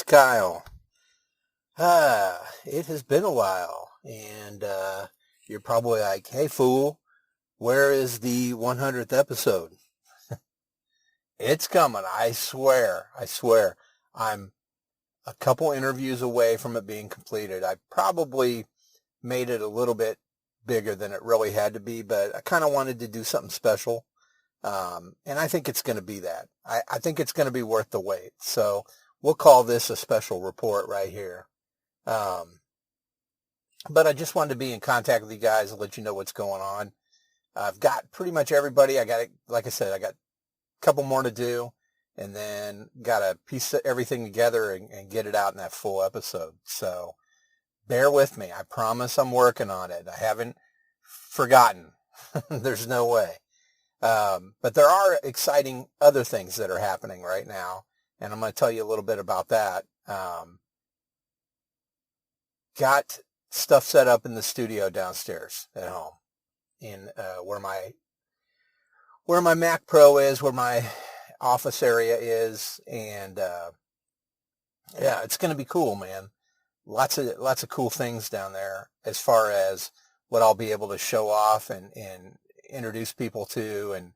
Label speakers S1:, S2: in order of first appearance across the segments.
S1: Kyle. It has been a while, and you're probably like, hey, fool, where is the 100th episode? It's coming, I swear. I'm a couple interviews away from it being completed. I probably made it a little bit bigger than it really had to be, but I kind of wanted to do something special, and I think it's going to be that. I think it's going to be worth the wait, so we'll call this a special report right here. But I just wanted to be in contact with you guys and let you know what's going on. I've got pretty much everybody. Like I said, I got a couple more to do, and then got to piece everything together and get it out in that full episode. So bear with me. I promise I'm working on it. I haven't forgotten. There's no way. But there are exciting other things that are happening right now, and I'm going to tell you a little bit about that. Got stuff set up in the studio downstairs at home, in where my Mac Pro is, where my office area is, and yeah, it's going to be cool, man. Lots of cool things down there as far as what I'll be able to show off and introduce people to,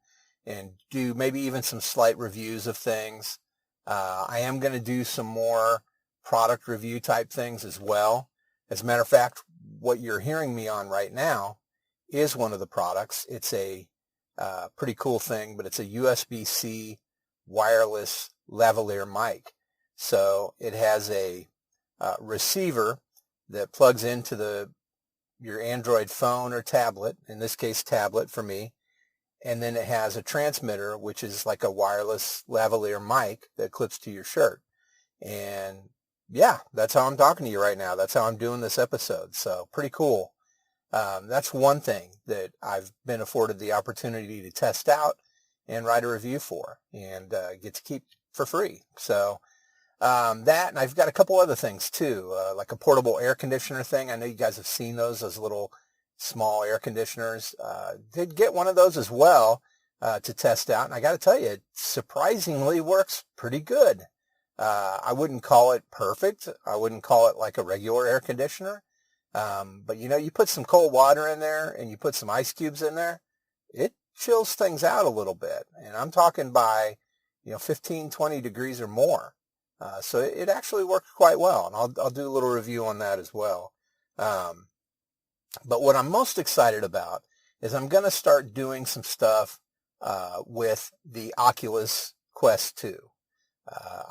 S1: and do maybe even some slight reviews of things. I am going to do some more product review type things as well. As a matter of fact, what you're hearing me on right now is one of the products. It's a pretty cool thing, but it's a USB-C wireless lavalier mic. So it has a receiver that plugs into your Android phone or tablet, in this case tablet for me, and then it has a transmitter, which is like a wireless lavalier mic that clips to your shirt. And yeah, that's how I'm talking to you right now. That's how I'm doing this episode. So pretty cool. That's one thing that I've been afforded the opportunity to test out and write a review for, and get to keep for free. So that, and I've got a couple other things too, like a portable air conditioner thing. I know you guys have seen those little small air conditioners. Did get one of those as well to test out, and I got to tell you, it surprisingly works pretty good. I wouldn't call it perfect. I wouldn't call it like a regular air conditioner. But you put some cold water in there and you put some ice cubes in there, it chills things out a little bit. And I'm talking by, 15, 20 degrees or more. So it actually works quite well. And I'll do a little review on that as well. But what I'm most excited about is I'm going to start doing some stuff, with the Oculus Quest 2.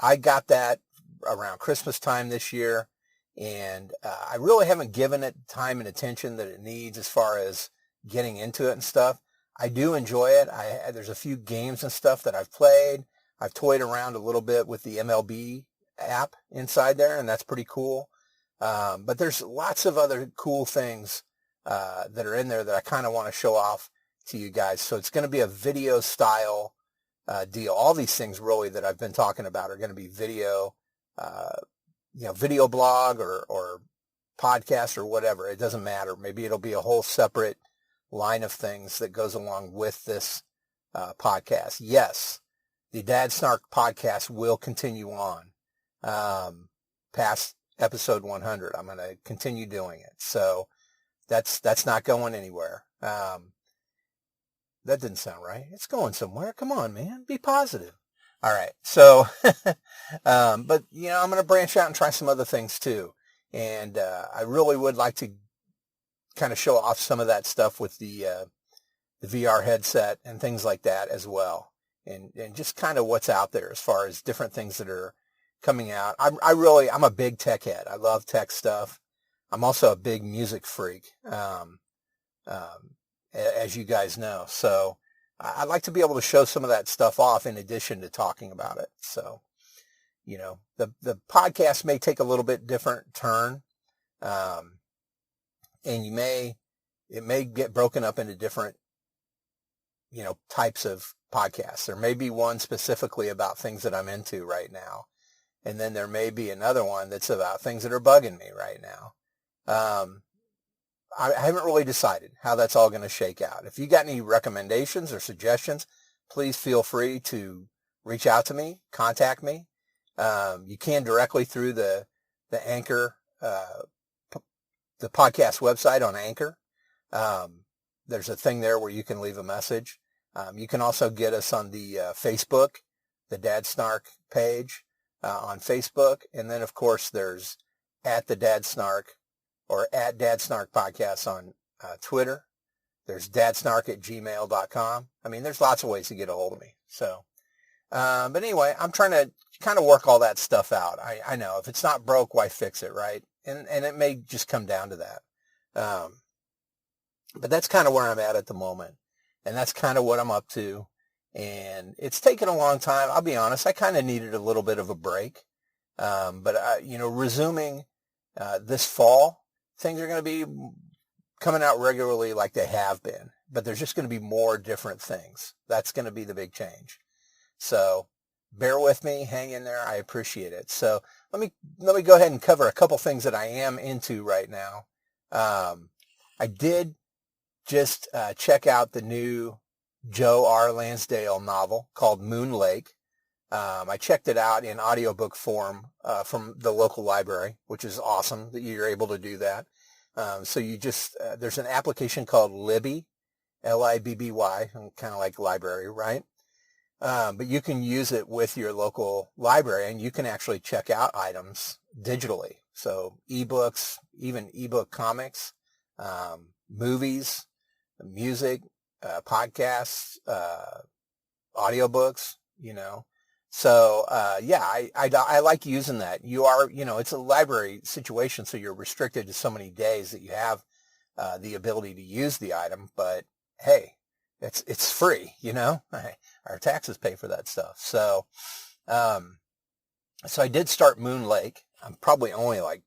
S1: I got that around Christmas time this year, and I really haven't given it time and attention that it needs as far as getting into it and stuff. I do enjoy it. There's a few games and stuff that I've played. I've toyed around a little bit with the MLB app inside there, and that's pretty cool. But there's lots of other cool things that are in there that I kind of want to show off to you guys. So it's going to be a video style deal. All these things really that I've been talking about are going to be video, video blog or podcast or whatever. It doesn't matter. Maybe it'll be a whole separate line of things that goes along with this podcast. Yes, the Dad Snark podcast will continue on past episode 100. I'm going to continue doing it. So that's not going anywhere. That didn't sound right. It's going somewhere. Come on, man. Be positive. All right. So, but, I'm going to branch out and try some other things too. And I really would like to kind of show off some of that stuff with the VR headset and things like that as well. And just kind of what's out there as far as different things that are coming out. I'm a big tech head. I love tech stuff. I'm also a big music freak. As you guys know. So I'd like to be able to show some of that stuff off in addition to talking about it. So, the podcast may take a little bit different turn. And it may get broken up into different, types of podcasts. There may be one specifically about things that I'm into right now. And then there may be another one that's about things that are bugging me right now. I haven't really decided how that's all going to shake out. If you got any recommendations or suggestions, please feel free to reach out to me, contact me. You can directly through the Anchor, the podcast website on Anchor. There's a thing there where you can leave a message. You can also get us on the Facebook, the Dad Snark page on Facebook. And then, of course, there's at the Dad Snark or at Dad Snark Podcast on Twitter. There's dadsnark@gmail.com. I mean, there's lots of ways to get a hold of me. So, but anyway, I'm trying to kind of work all that stuff out. I know if it's not broke, why fix it, right? And it may just come down to that. But that's kind of where I'm at the moment. And that's kind of what I'm up to. And it's taken a long time. I'll be honest. I kind of needed a little bit of a break. But resuming this fall, things are going to be coming out regularly like they have been. But there's just going to be more different things. That's going to be the big change. So bear with me. Hang in there. I appreciate it. So let me go ahead and cover a couple things that I am into right now. I did just check out the new Joe R. Lansdale novel called Moon Lake. I checked it out in audiobook form from the local library, which is awesome that you're able to do that. So you just, there's an application called Libby, Libby, kind of like library, right? But you can use it with your local library, and you can actually check out items digitally. So ebooks, even ebook comics, movies, music, podcasts, audiobooks, So, I like using that. You are, it's a library situation, so you're restricted to so many days that you have the ability to use the item. But hey, it's free, Our taxes pay for that stuff. So, so I did start Moon Lake. I'm probably only like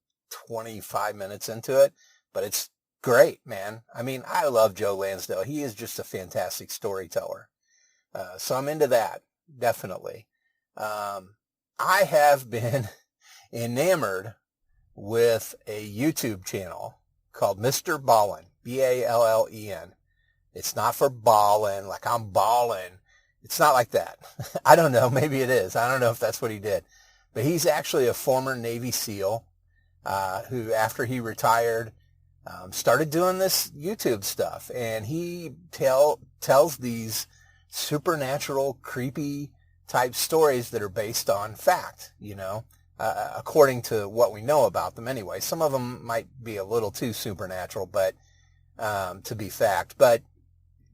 S1: 25 minutes into it, but it's great, man. I mean, I love Joe Lansdale. He is just a fantastic storyteller. So I'm into that, definitely. I have been enamored with a YouTube channel called Mr. Ballin, Ballen. It's not for ballin', like I'm ballin'. It's not like that. I don't know. Maybe it is. I don't know if that's what he did. But he's actually a former Navy SEAL who, after he retired, started doing this YouTube stuff. And he tells these supernatural, creepy type stories that are based on fact, according to what we know about them anyway. Some of them might be a little too supernatural, but to be fact. But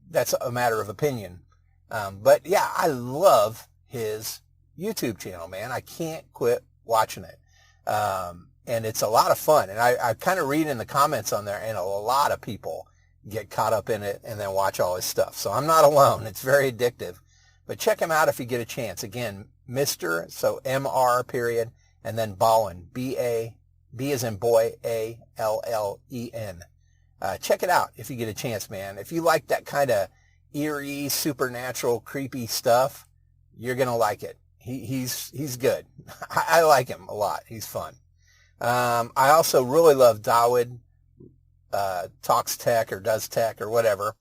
S1: that's a matter of opinion. But yeah, I love his YouTube channel, man. I can't quit watching it. And it's a lot of fun. And I kind of read in the comments on there, and a lot of people get caught up in it and then watch all his stuff. So I'm not alone. It's very addictive. But check him out if you get a chance. Again, Mr., so M-R period, and then Ballin, B as in boy, A-L-L-E-N. Check it out if you get a chance, man. If you like that kind of eerie, supernatural, creepy stuff, you're going to like it. He's good. I like him a lot. He's fun. I also really love Dawood, Talks Tech or Does Tech or whatever.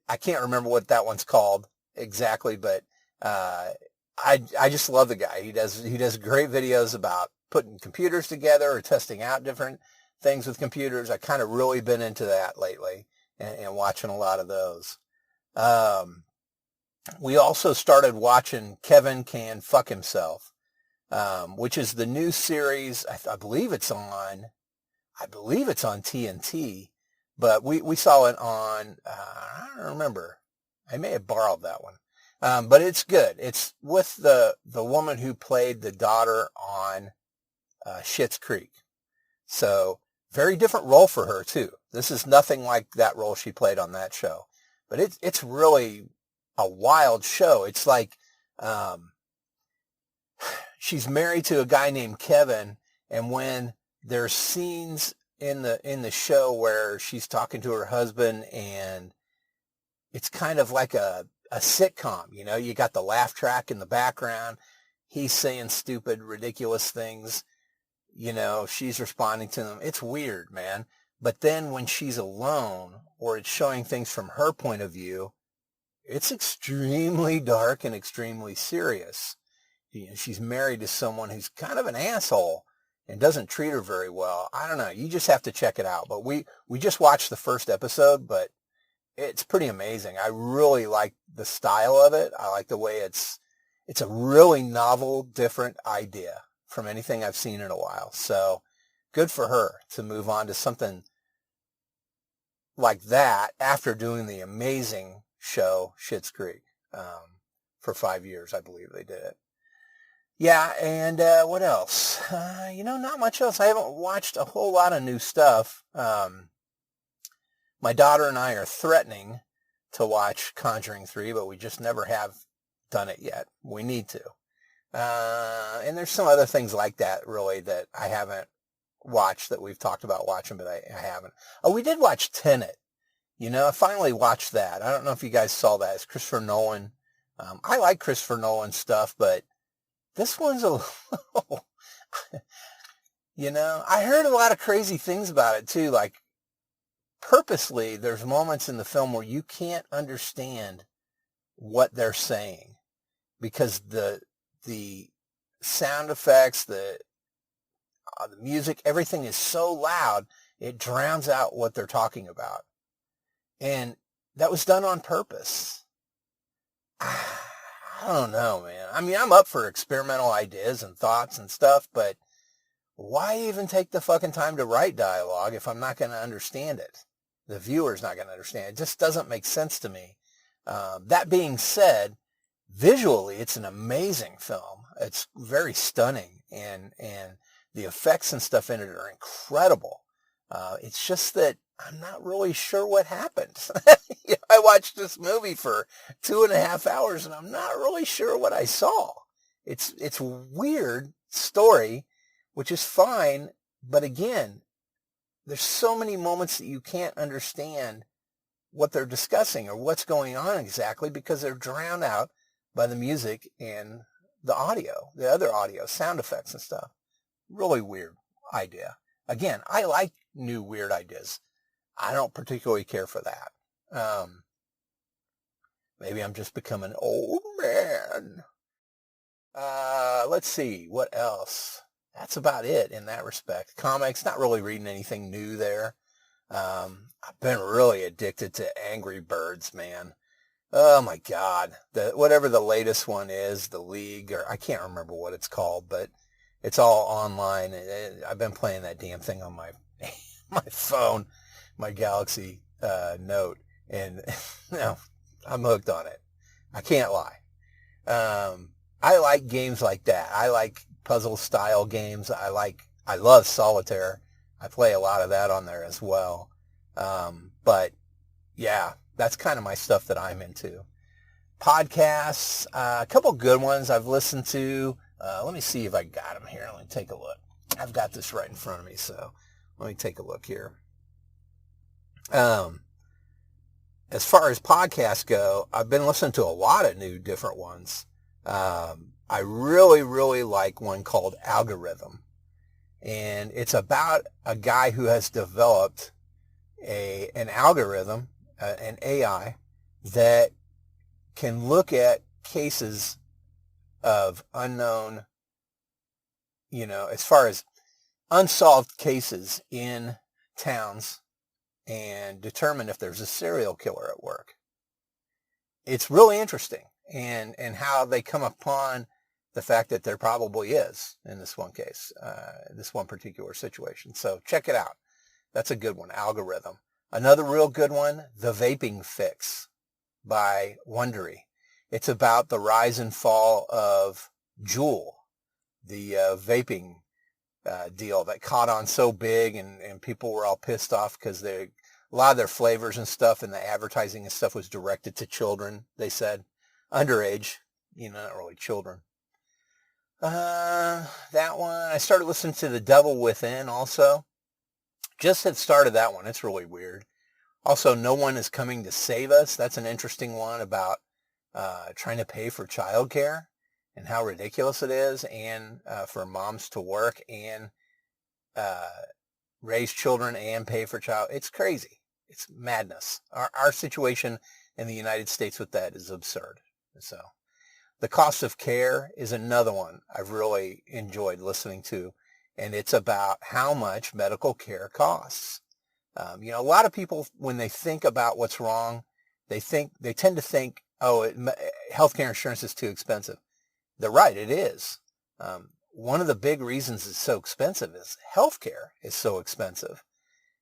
S1: I can't remember what that one's called exactly, but I just love the guy. He does great videos about putting computers together or testing out different things with computers. I kind of really been into that lately and watching a lot of those. We also started watching Kevin Can Fuck Himself, which is the new series. I believe it's on TNT, but we saw it on, I don't remember. I may have borrowed that one. But it's good. It's with the woman who played the daughter on Schitt's Creek. So very different role for her too. This is nothing like that role she played on that show. But it's really a wild show. It's like she's married to a guy named Kevin, and when there's scenes in the show where she's talking to her husband, and it's kind of like a sitcom, you got the laugh track in the background. He's saying stupid, ridiculous things. She's responding to them. It's weird, man. But then when she's alone or it's showing things from her point of view, it's extremely dark and extremely serious. she's married to someone who's kind of an asshole and doesn't treat her very well. I don't know. You just have to check it out. But we just watched the first episode, but it's pretty amazing. I really like the style of it. I like the way it's a really novel, different idea from anything I've seen in a while. So good for her to move on to something like that after doing the amazing show Schitt's Creek. For 5 years, I believe they did it. Yeah, and what else? Not much else. I haven't watched a whole lot of new stuff. My daughter and I are threatening to watch Conjuring 3, but we just never have done it yet. We need to. And there's some other things like that, really, that I haven't watched that we've talked about watching, but I haven't. Oh, we did watch Tenet. I finally watched that. I don't know if you guys saw that. It's Christopher Nolan. I like Christopher Nolan stuff, but this one's a little, I heard a lot of crazy things about it too. Like, purposely, there's moments in the film where you can't understand what they're saying because the sound effects, the music, everything is so loud, it drowns out what they're talking about. And that was done on purpose. I don't know, man. I mean, I'm up for experimental ideas and thoughts and stuff, but why even take the fucking time to write dialogue if I'm not going to understand it? The viewer's not going to understand it. It just doesn't make sense to me. That being said, visually, it's an amazing film. It's very stunning, and the effects and stuff in it are incredible. It's just that I'm not really sure what happened. I watched this movie for 2.5 hours, and I'm not really sure what I saw. It's a weird story, which is fine, but again, there's so many moments that you can't understand what they're discussing or what's going on exactly because they're drowned out by the music and the audio, the other audio, sound effects and stuff. Really weird idea. Again, I like new weird ideas. I don't particularly care for that. Maybe I'm just becoming an old man. Let's see, what else? That's about it in that respect. Comics, not really reading anything new there. I've been really addicted to Angry Birds, man. Oh my God. Whatever the latest one is, the League, or I can't remember what it's called, but it's all online. I've been playing that damn thing on my my phone, my Galaxy Note, and I'm hooked on it. I can't lie. I like games like that. I like puzzle style games. I love solitaire. I play a lot of that on there as well. But yeah, that's kind of my stuff that I'm into. Podcasts, a couple good ones I've listened to. Let me see if I got them here. Let me take a look. I've got this right in front of me, so let me take a look here. As far as podcasts go, I've been listening to a lot of new different ones. I really, really like one called Algorithm. And it's about a guy who has developed an algorithm, an AI, that can look at cases of unknown, as far as unsolved cases in towns and determine if there's a serial killer at work. It's really interesting, and how they come upon the fact that there probably is in this one case, this one particular situation. So check it out. That's a good one, Algorithm. Another real good one, The Vaping Fix by Wondery. It's about the rise and fall of Juul, the vaping deal that caught on so big, and people were all pissed off because a lot of their flavors and stuff and the advertising and stuff was directed to children, they said. Underage, not really children. That one, I started listening to The Devil Within also. Just had started that one. It's really weird. Also, No One Is Coming to Save Us. That's an interesting one about trying to pay for childcare and how ridiculous it is, and for moms to work and raise children and pay for child. It's crazy. It's madness. Our situation in the United States with that is absurd. So The Cost of Care is another one I've really enjoyed listening to, and it's about how much medical care costs. A lot of people, when they think about what's wrong, they tend to think, oh, healthcare insurance is too expensive. They're right, it is. One of the big reasons it's so expensive is healthcare is so expensive.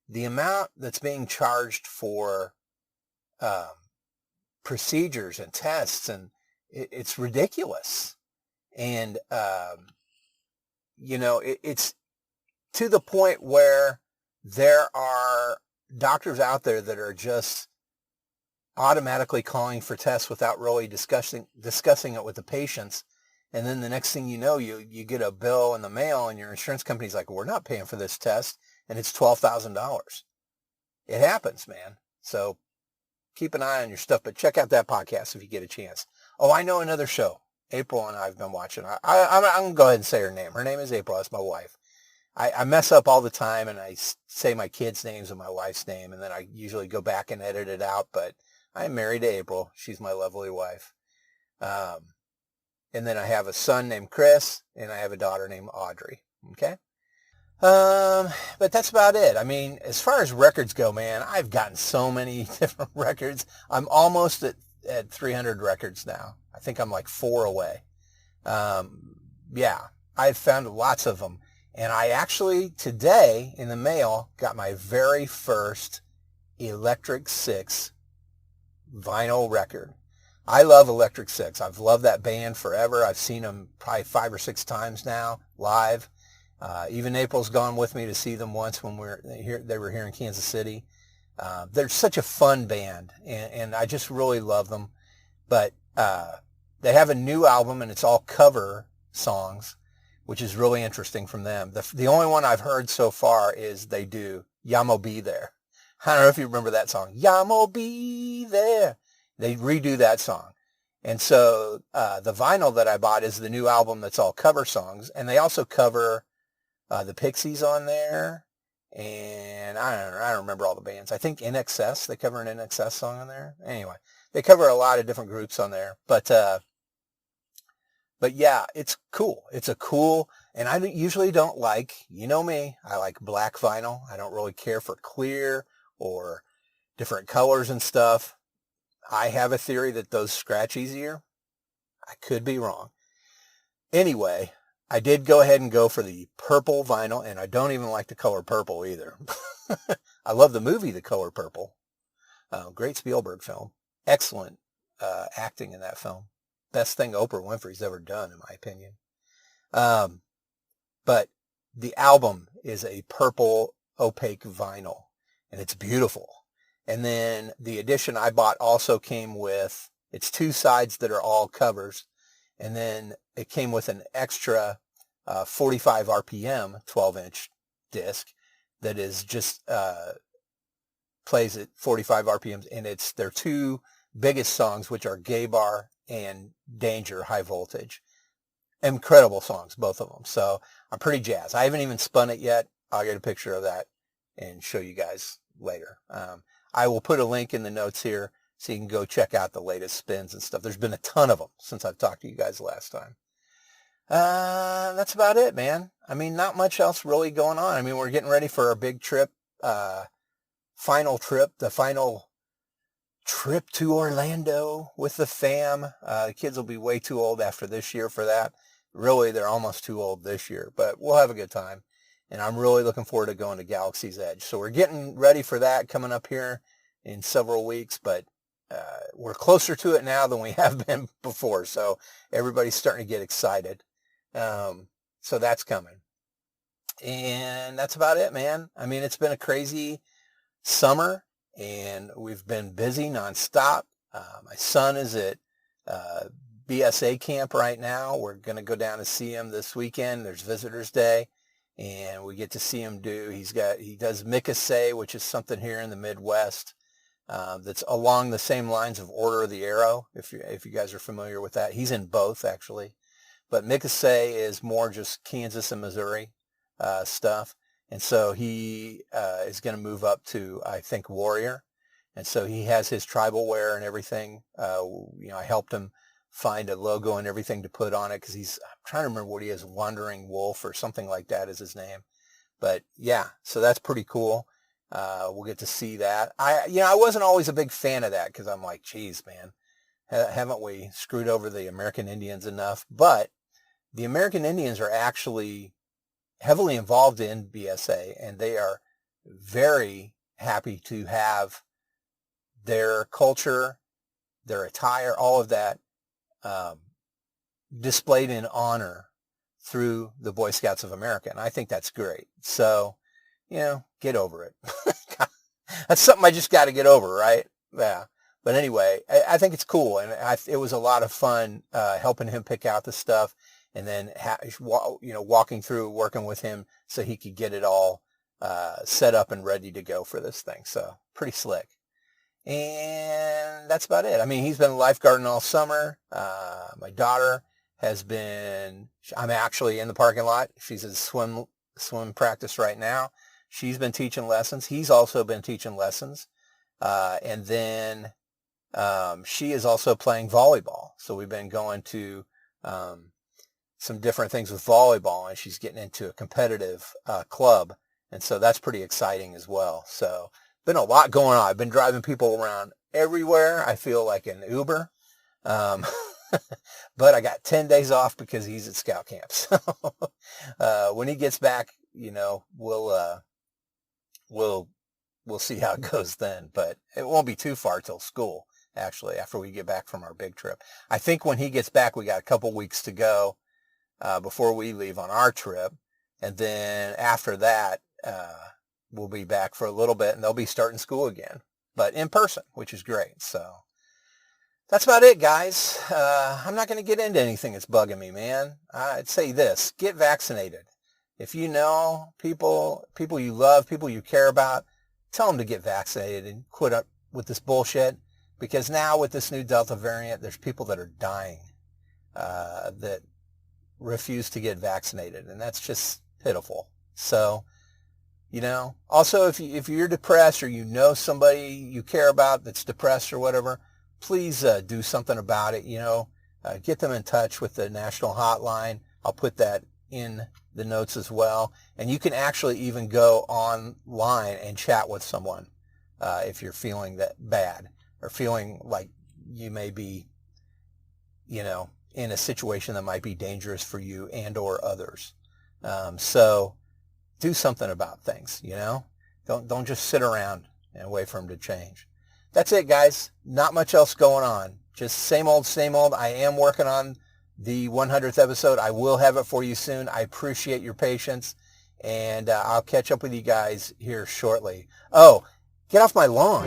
S1: The amount that's being charged for procedures and tests, and it's ridiculous. And, it's to the point where there are doctors out there that are just automatically calling for tests without really discussing it with the patients. And then the next thing you know, you get a bill in the mail and your insurance company's like, we're not paying for this test. And it's $12,000. It happens, man. So keep an eye on your stuff, but check out that podcast if you get a chance. Oh, I know another show April and I've been watching. I'm going to go ahead and say her name. Her name is April. That's my wife. I mess up all the time, and I say my kids' names and my wife's name, and then I usually go back and edit it out, but I'm married to April. She's my lovely wife. And then I have a son named Chris, and I have a daughter named Audrey. Okay? But that's about it. I mean, as far as records go, man, I've gotten so many different records. I'm almost at 300 records now. I think I'm like 4 away. Yeah, I've found lots of them. And I actually, today, in the mail, got my very first Electric Six vinyl record. I love Electric Six. I've loved that band forever. I've seen them probably 5 or 6 times now, live. Even April's gone with me to see them once when they were here in Kansas City. They're such a fun band, and I just really love them. But they have a new album, and it's all cover songs, which is really interesting from them. The only one I've heard so far is they do Yamo Be There. I don't know if you remember that song. Yamo Be There. They redo that song. And so the vinyl that I bought is the new album that's all cover songs. And they also cover the Pixies on there. And I don't remember all the bands. I think NXS, they cover an NXS song on there. Anyway, they cover a lot of different groups on there. But yeah, it's cool. It's a cool, and I usually don't like, you know me, I like black vinyl. I don't really care for clear or different colors and stuff. I have a theory that those scratch easier. I could be wrong. Anyway, I did go ahead and go for the purple vinyl, and I don't even like the color purple either. I love the movie The Color Purple. Great Spielberg film. Excellent acting in that film. Best thing Oprah Winfrey's ever done, in my opinion. But the album is a purple opaque vinyl, and it's beautiful. And then the edition I bought also came with, it's 2 sides that are all covers, and then it came with an extra 45 RPM 12-inch disc that is just plays at 45 RPMs, and it's their 2 biggest songs, which are Gay Bar and Danger High Voltage. Incredible songs, both of them. So I'm pretty jazzed. I haven't even spun it yet. I'll get a picture of that and show you guys later. I will put a link in the notes here so you can go check out the latest spins and stuff. There's been a ton of them since I've talked to you guys last time. That's about it, man. I mean, not much else really going on. I mean, we're getting ready for our big trip, the final trip to Orlando with the fam. The kids will be way too old after this year for that. Really, they're almost too old this year, but we'll have a good time. And I'm really looking forward to going to Galaxy's Edge. So we're getting ready for that coming up here in several weeks, but we're closer to it now than we have been before. So everybody's starting to get excited. So that's coming. And that's about it, man. I mean, it's been a crazy summer, and we've been busy nonstop. My son is at BSA camp right now. We're going to go down to see him this weekend. There's Visitors Day, and we get to see him he does Mikase, which is something here in the Midwest that's along the same lines of Order of the Arrow, if you guys are familiar with that. He's in both, actually. But Mikase is more just Kansas and Missouri stuff. And so he is going to move up to, I think, Warrior. And so he has his tribal wear and everything. I helped him find a logo and everything to put on it, because I'm trying to remember what he is, Wandering Wolf or something like that is his name. But yeah, so that's pretty cool. We'll get to see that. I wasn't always a big fan of that, because I'm like, geez, man, haven't we screwed over the American Indians enough? But the American Indians are actually heavily involved in BSA, and they are very happy to have their culture, their attire, all of that displayed in honor through the Boy Scouts of America. And I think that's great. So, get over it. That's something I just got to get over, right? Yeah. But anyway, I think it's cool. And it was a lot of fun helping him pick out the stuff, and then, walking through, working with him so he could get it all set up and ready to go for this thing. So pretty slick. And that's about it. I mean, he's been lifeguarding all summer. My daughter I'm actually in the parking lot. She's at swim practice right now. She's been teaching lessons. He's also been teaching lessons. And then she is also playing volleyball. So we've been going to some different things with volleyball, and she's getting into a competitive club. And so that's pretty exciting as well. So been a lot going on. I've been driving people around everywhere. I feel like an Uber. But I got 10 days off because he's at scout camp. So when he gets back, we'll see how it goes then. But it won't be too far till school, actually, after we get back from our big trip. I think when he gets back, we got a couple weeks to go before we leave on our trip. And then after that, we'll be back for a little bit, and they'll be starting school again, but in person, which is great. So that's about it, guys. I'm not going to get into anything that's bugging me, man. I'd say this: get vaccinated. If you know people you love, people you care about, tell them to get vaccinated and quit up with this bullshit. Because now with this new Delta variant, there's people that are dying that refuse to get vaccinated, and that's just pitiful. So, also if you're depressed, or somebody you care about that's depressed or whatever, please do something about it. Get them in touch with the national hotline. I'll put that in the notes as well. And you can actually even go online and chat with someone if you're feeling that bad, or feeling like you may be, in a situation that might be dangerous for you and or others. So do something about things, Don't just sit around and wait for them to change. That's it, guys. Not much else going on. Just same old, same old. I am working on the 100th episode. I will have it for you soon. I appreciate your patience, and I'll catch up with you guys here shortly. Oh, get off my lawn.